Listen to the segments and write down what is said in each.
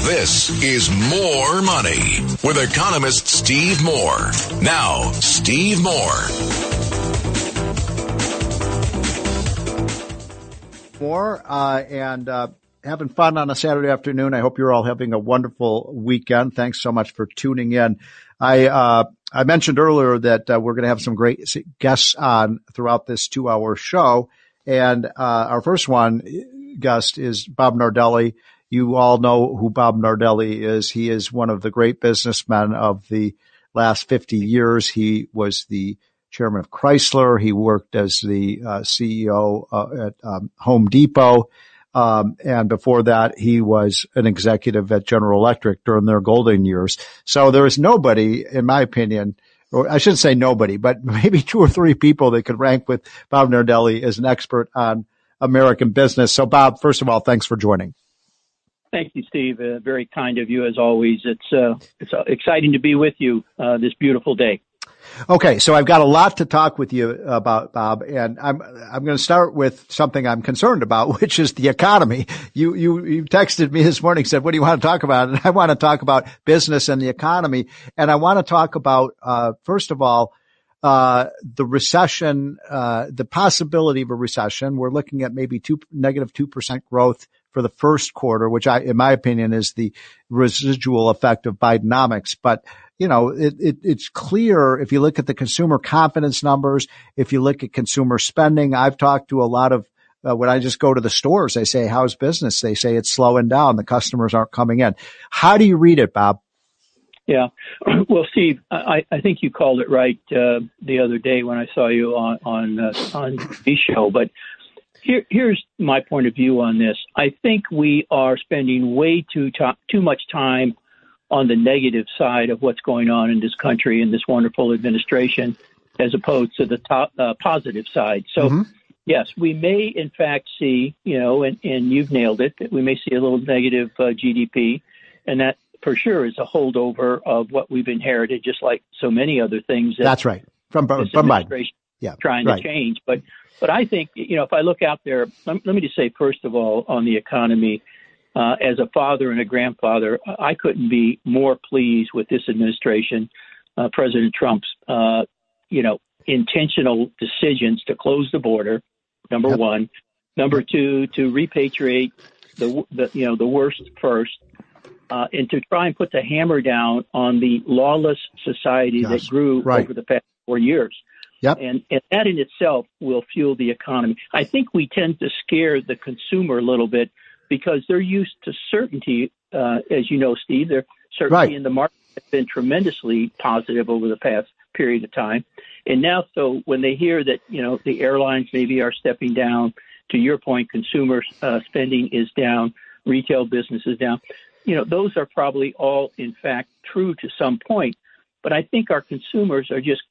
This is More Money with economist Steve Moore. Now, Steve Moore. Having fun on a Saturday afternoon. I hope you're all having a wonderful weekend. Thanks so much for tuning in. I mentioned earlier that we're going to have some great guests on throughout this 2-hour show. And our first guest is Bob Nardelli. You all know who Bob Nardelli is. He is one of the great businessmen of the last 50 years. He was the chairman of Chrysler. He worked as the CEO at Home Depot. And before that, he was an executive at General Electric during their golden years. So there is nobody, in my opinion, or I shouldn't say nobody, but maybe 2 or 3 people that could rank with Bob Nardelli as an expert on American business. So Bob, first of all, thanks for joining. Thank you, Steve. Very kind of you, as always. It's exciting to be with you this beautiful day. Okay, so I've got a lot to talk with you about, Bob, and I'm going to start with something I'm concerned about, which is the economy. You texted me this morning, said, "What do you want to talk about?" And I want to talk about business and the economy, and I want to talk about first of all the recession, the possibility of a recession. We're looking at maybe negative 2% growth for the first quarter, which in my opinion, is the residual effect of Bidenomics. But, you know, it's clear if you look at the consumer confidence numbers, if you look at consumer spending. I've talked to a lot of, when I just go to the stores, they say, "How's business?" They say it's slowing down. The customers aren't coming in. How do you read it, Bob? Yeah. Well, Steve, I think you called it right the other day when I saw you on the show. But here's my point of view on this. I think we are spending way too much time on the negative side of what's going on in this country and this wonderful administration, as opposed to the positive side. So, Yes, we may in fact see, and you've nailed it, that we may see a little negative GDP, and that for sure is a holdover of what we've inherited, just like so many other things. That's right. From administration Biden. Trying to change. But I think, if I look out there, let me just say, first of all, on the economy, as a father and a grandfather, I couldn't be more pleased with this administration, President Trump's, intentional decisions to close the border, number one. Number two, to repatriate the worst first, and to try and put the hammer down on the lawless society that grew over the past 4 years. Yep. And that in itself will fuel the economy. I think we tend to scare the consumer a little bit because they're used to certainty. As you know, Steve, their certainty in the market has been tremendously positive over the past period of time. And now, so when they hear that, the airlines maybe are stepping down, to your point, consumer spending is down, retail business is down, those are probably all, in fact, true to some point. But I think our consumers are just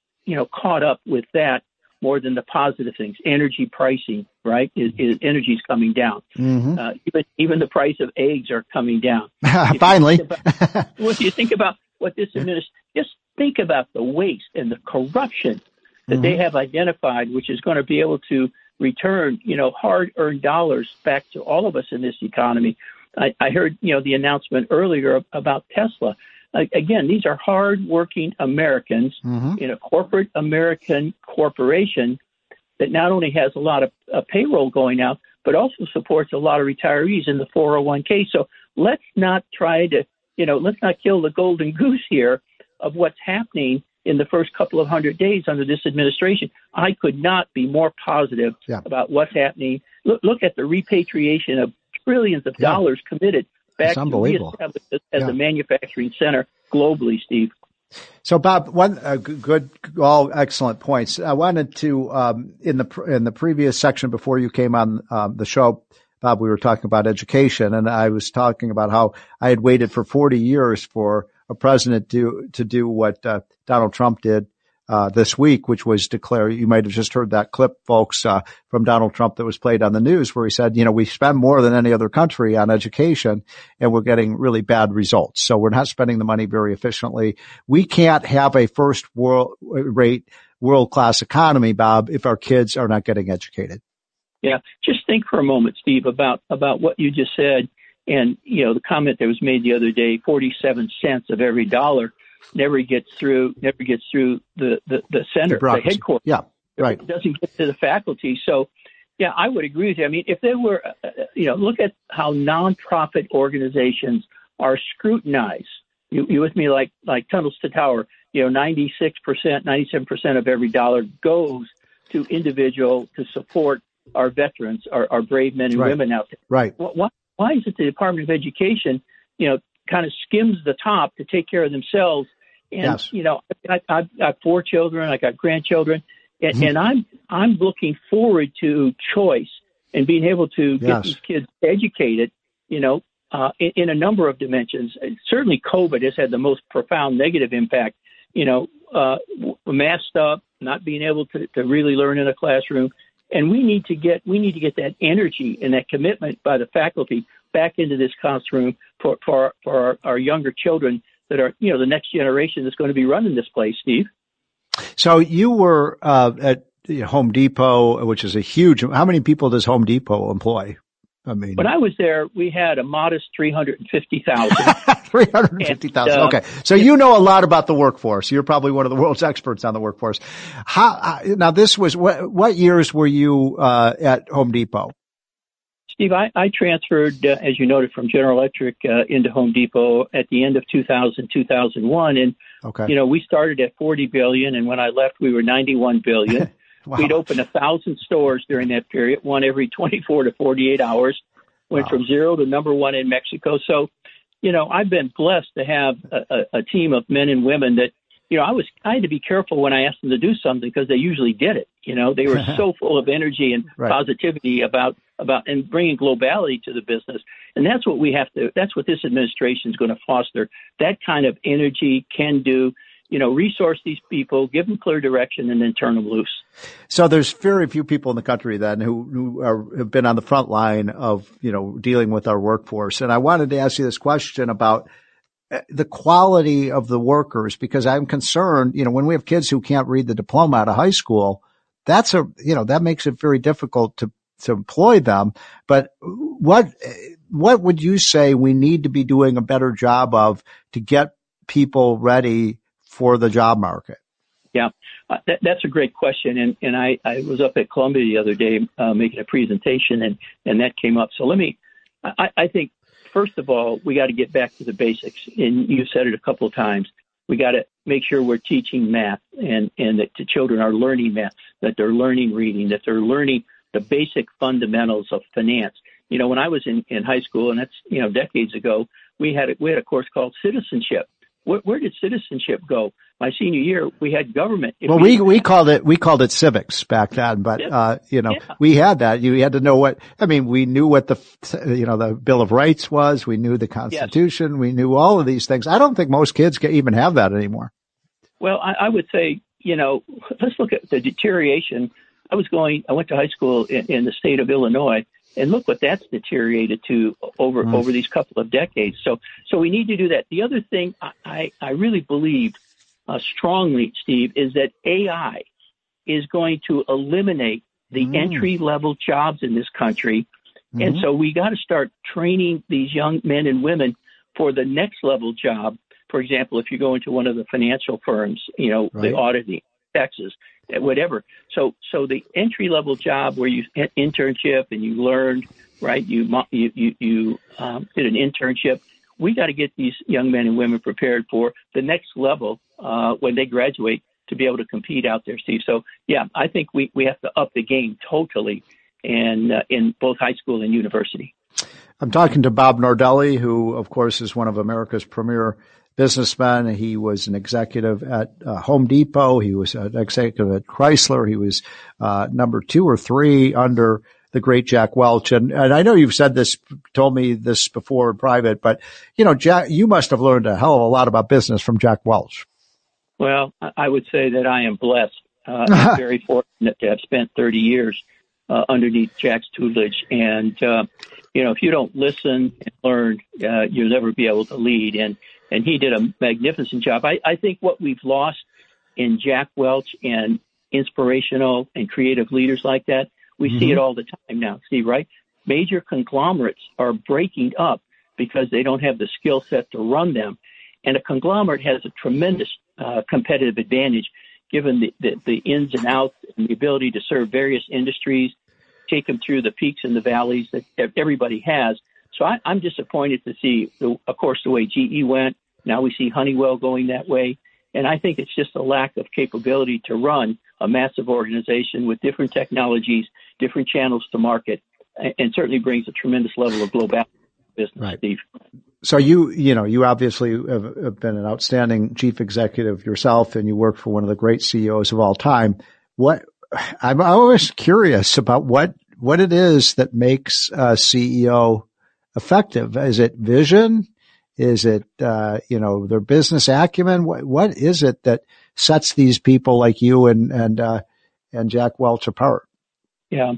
caught up with that more than the positive things. Energy pricing, right? Energy is coming down. Even the price of eggs are coming down. Finally. When you think about what this administration, just think about the waste and the corruption that they have identified, which is going to be able to return, hard-earned dollars back to all of us in this economy. I heard, the announcement earlier about Tesla. Again, these are hard-working Americans in a corporate American corporation that not only has a lot of payroll going out, but also supports a lot of retirees in the 401k. So let's not try to, let's not kill the golden goose here of what's happening in the first couple of 100 days under this administration. I could not be more positive about what's happening. Look at the repatriation of trillions of dollars committed back to reestablish this as a manufacturing center globally, Steve. So, Bob, all excellent points. I wanted to, in the previous section before you came on the show, Bob, we were talking about education, and I was talking about how I had waited for 40 years for a president to do what Donald Trump did this week, which was declare, you might have just heard that clip, folks, from Donald Trump that was played on the news where he said, we spend more than any other country on education and we're getting really bad results. So we're not spending the money very efficiently. We can't have a first world-class economy, Bob, if our kids are not getting educated. Yeah. Just think for a moment, Steve, about what you just said. And, the comment that was made the other day, 47 cents of every dollar never gets through the center, the headquarters. Yeah, right. It doesn't get to the faculty. So, yeah, I would agree with you. I mean, if there were, look at how nonprofit organizations are scrutinized. You with me, like Tunnels to Tower, 96%, 97% of every dollar goes to individual to support our veterans, our brave men and women out there. Right. Why is it the Department of Education, kind of skims the top to take care of themselves? And, I've got 4 children, I got grandchildren, and I'm looking forward to choice and being able to get these kids educated, in a number of dimensions. Certainly COVID has had the most profound negative impact, masked up, not being able to really learn in a classroom. And we need to get that energy and that commitment by the faculty back into this classroom for our younger children that are, the next generation that's going to be running this place, Steve. So you were at Home Depot, which is a huge. How many people does Home Depot employ? I mean, when I was there, we had a modest 350,000. 350,000. Okay, so you know a lot about the workforce. You're probably one of the world's experts on the workforce. Now, this was what years were you at Home Depot? Steve, I transferred, as you noted, from General Electric into Home Depot at the end of 2001. And, we started at $40 billion, and when I left, we were $91 billion. Wow. We'd opened 1,000 stores during that period, one every 24 to 48 hours, went from 0 to number 1 in Mexico. So, I've been blessed to have a team of men and women that, I had to be careful when I asked them to do something because they usually did it. They were so full of energy and positivity about and bringing globality to the business. And that's what that's what this administration is going to foster, that kind of energy, can do, resource these people, give them clear direction, and then turn them loose. So there's very few people in the country then who have been on the front line of, dealing with our workforce. And I wanted to ask you this question about the quality of the workers, because I'm concerned, when we have kids who can't read the diploma out of high school, that makes it very difficult to employ them. But what would you say we need to be doing a better job of to get people ready for the job market? Yeah, that's a great question. And I was up at Columbia the other day making a presentation, and that came up. So I think, first of all, we got to get back to the basics. And you said it a couple of times. We got to make sure we're teaching math and that the children are learning math, that they're learning reading, that they're learning the basic fundamentals of finance. When I was in high school, and that's, decades ago, we had a course called citizenship. Where did citizenship go? My senior year, we had government. Well, we called it civics back then, but, we had that. You had to know we knew what the Bill of Rights was. We knew the Constitution. Yes. We knew all of these things. I don't think most kids even have that anymore. Well, I would say, let's look at the deterioration. I went to high school in the state of Illinois, and look what that's deteriorated to over these couple of decades. So we need to do that. The other thing I really believe strongly, Steve, is that AI is going to eliminate the entry-level jobs in this country. Mm-hmm. And so we got to start training these young men and women for the next level job. For example, if you go into one of the financial firms, the auditing, taxes, whatever. So the entry level job where you internship and you learned, right? You did an internship. We got to get these young men and women prepared for the next level when they graduate to be able to compete out there, Steve. So yeah, I think we have to up the game totally, and in both high school and university. I'm talking to Bob Nardelli, who of course is one of America's premier businessman. He was an executive at Home Depot. He was an executive at Chrysler. He was number 2 or 3 under the great Jack Welch. And I know you've told me this before in private, but Jack, you must have learned a hell of a lot about business from Jack Welch. Well, I would say that I am blessed. I'm very fortunate to have spent 30 years underneath Jack's tutelage. And if you don't listen and learn, you'll never be able to lead. And he did a magnificent job. I think what we've lost in Jack Welch and inspirational and creative leaders like that, we see it all the time now, Steve, right? Major conglomerates are breaking up because they don't have the skill set to run them. And a conglomerate has a tremendous competitive advantage given the ins and outs and the ability to serve various industries, take them through the peaks and the valleys that everybody has. So I'm disappointed to see, of course, the way GE went. Now we see Honeywell going that way. And I think it's just a lack of capability to run a massive organization with different technologies, different channels to market, and certainly brings a tremendous level of globality to business, right. Steve. So you obviously have been an outstanding chief executive yourself, and you work for one of the great CEOs of all time. I'm always curious about what it is that makes a CEO effective. Is it vision? Is it, their business acumen? What is it that sets these people like you and Jack Welch apart? Yeah.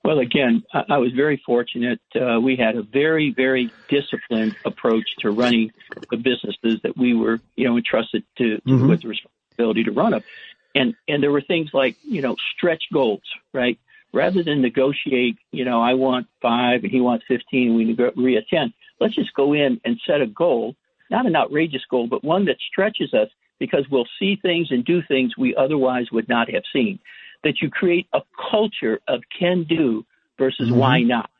Well, again, I was very fortunate. We had a very, very disciplined approach to running the businesses that we were, entrusted to with the responsibility to run them. And there were things like, stretch goals, right? Rather than negotiate, I want 5 and he wants 15 and we agree at 10. Let's just go in and set a goal, not an outrageous goal, but one that stretches us because we'll see things and do things we otherwise would not have seen. That you create a culture of can do versus why not.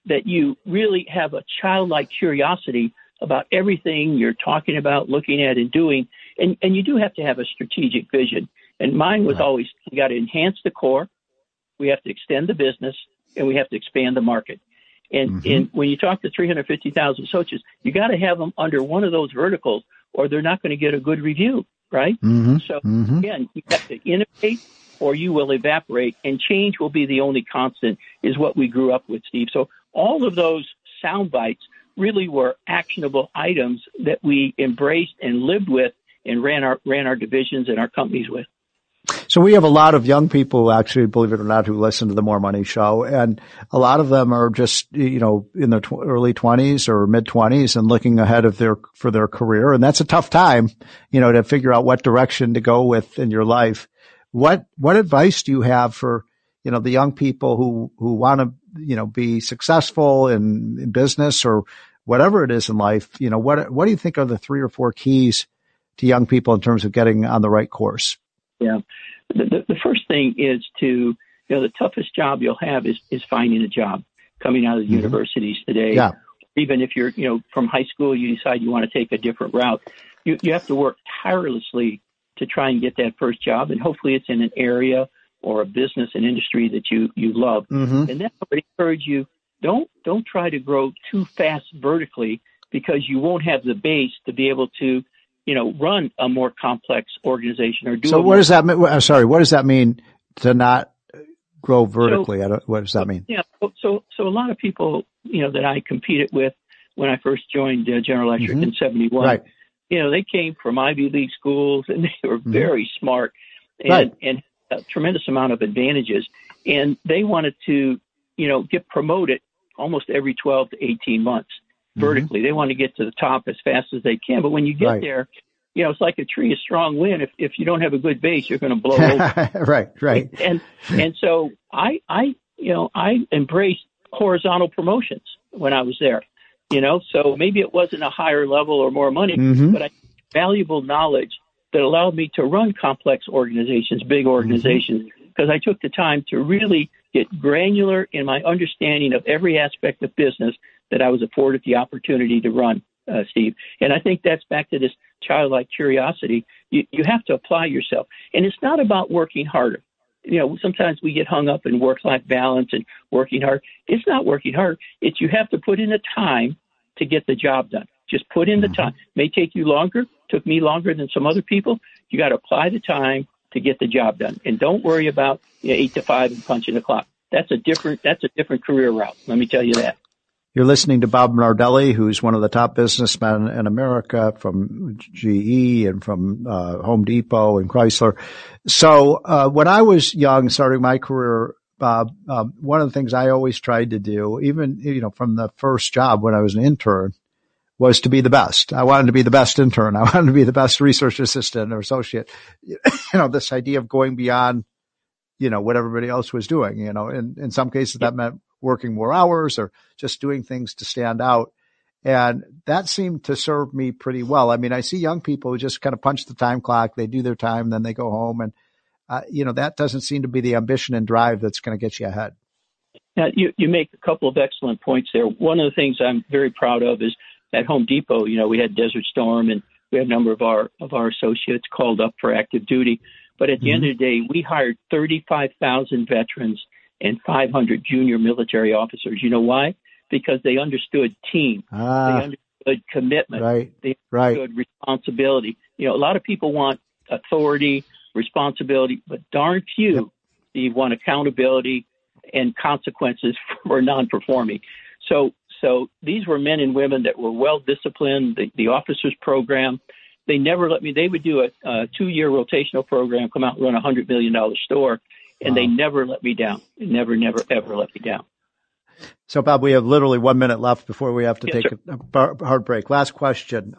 That you really have a childlike curiosity about everything you're talking about, looking at, and doing. And you do have to have a strategic vision. And mine was always, you got to enhance the core, we have to extend the business, and we have to expand the market. And when you talk to 350,000 associates, you got to have them under one of those verticals, or they're not going to get a good review, right? So again, you have to innovate, or you will evaporate, and change will be the only constant, is what we grew up with, Steve. So all of those sound bites really were actionable items that we embraced and lived with and ran our divisions and our companies with. So we have a lot of young people, actually, believe it or not, who listen to the More Money Show, and a lot of them are just, in their early 20s or mid 20s and looking ahead for their career. And that's a tough time, to figure out what direction to go with in your life. What advice do you have for, the young people who want to, be successful in business or whatever it is in life? What do you think are the 3 or 4 keys to young people in terms of getting on the right course? Yeah. The first thing is to, the toughest job you'll have is finding a job coming out of the universities today. Yeah. Even if you're, from high school, you decide you want to take a different route. You have to work tirelessly to try and get that first job. And hopefully it's in an area or a business and industry that you love. And then I would encourage you, don't try to grow too fast vertically, because you won't have the base to be able to, run a more complex organization or do. So what does that mean? I'm sorry. What does that mean to not grow vertically? What does that mean? Yeah. So a lot of people, that I competed with when I first joined General Electric in 71, right. They came from Ivy League schools and they were very smart and a tremendous amount of advantages. And they wanted to, get promoted almost every 12 to 18 months. Vertically. They want to get to the top as fast as they can. But when you get there, it's like a tree, a strong wind. If you don't have a good base, you're going to blow over. Right. And so I embraced horizontal promotions when I was there, so maybe it wasn't a higher level or more money, but I had valuable knowledge that allowed me to run complex organizations, big organizations, because I took the time to really get granular in my understanding of every aspect of business that I was afforded the opportunity to run, Steve. And I think that's back to this childlike curiosity. You have to apply yourself. And it's not about working harder. Sometimes we get hung up in work-life balance and working hard. It's not working hard. It's you have to put in the time to get the job done. Just put in the time. May take you longer. Took me longer than some other people. You got to apply the time to get the job done. And don't worry about 8 to 5 and punching the clock. That's a different career route. Let me tell you that. You're listening to Bob Nardelli, who's one of the top businessmen in America from GE and from Home Depot and Chrysler. So when I was young, starting my career, Bob, one of the things I always tried to do, even from the first job when I was an intern, was to be the best. I wanted to be the best intern. I wanted to be the best research assistant or associate. This idea of going beyond, what everybody else was doing. In some cases that meant working more hours or just doing things to stand out. And that seemed to serve me pretty well. I mean, I see young people who just kind of punch the time clock. They do their time, then they go home. And, that doesn't seem to be the ambition and drive that's going to get you ahead. Now, you make a couple of excellent points there. One of the things I'm very proud of is at Home Depot, we had Desert Storm, and we had a number of our associates called up for active duty. But at the end of the day, we hired 35,000 veterans and 500 junior military officers. You know why? Because they understood team. They understood commitment. Right. They understood responsibility. A lot of people want authority, responsibility, but darn few want accountability and consequences for non-performing. So these were men and women that were well disciplined. The officers program, they never let me. They would do a 2-year rotational program, come out and run a $100 million store, and they never let me down. They never, ever let me down. So, Bob, we have literally 1 minute left before we have to take a hard break. Last question.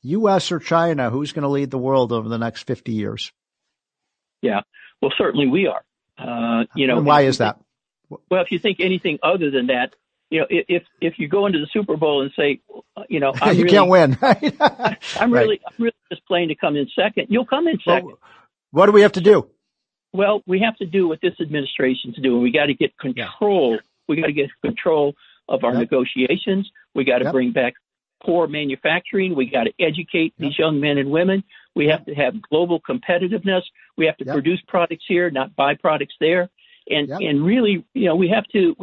U.S. or China, who's going to lead the world over the next 50 years? Yeah, well, certainly we are. And why is that? Well, if you think anything other than that, if you go into the Super Bowl and say, you can't win. I'm really just playing to come in second. You'll come in second. Well, what do we have to do? Well, we have to do what this administration's doing. We got to get control. Yeah. We got to get control of our negotiations. We got to bring back core manufacturing. We got to educate these young men and women. We have to have global competitiveness. We have to produce products here, not buy products there. And really, we have to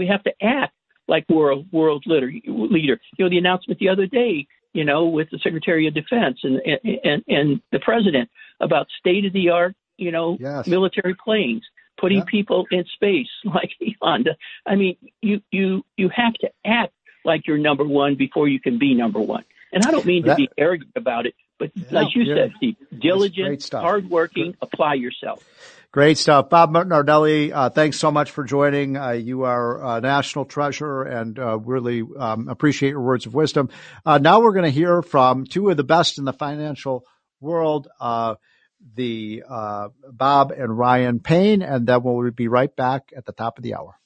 act like world leader. The announcement the other day, with the Secretary of Defense and the President about state of the art, military planes, putting people in space like Elon. I mean, you have to act like you're number one before you can be number one. And I don't mean to be arrogant about it, but like you said, Steve, diligent, hardworking, apply yourself. Great stuff. Bob Nardelli, thanks so much for joining. You are a national treasure and really appreciate your words of wisdom. Now we're going to hear from two of the best in the financial world, Bob and Ryan Payne, and then we'll be right back at the top of the hour.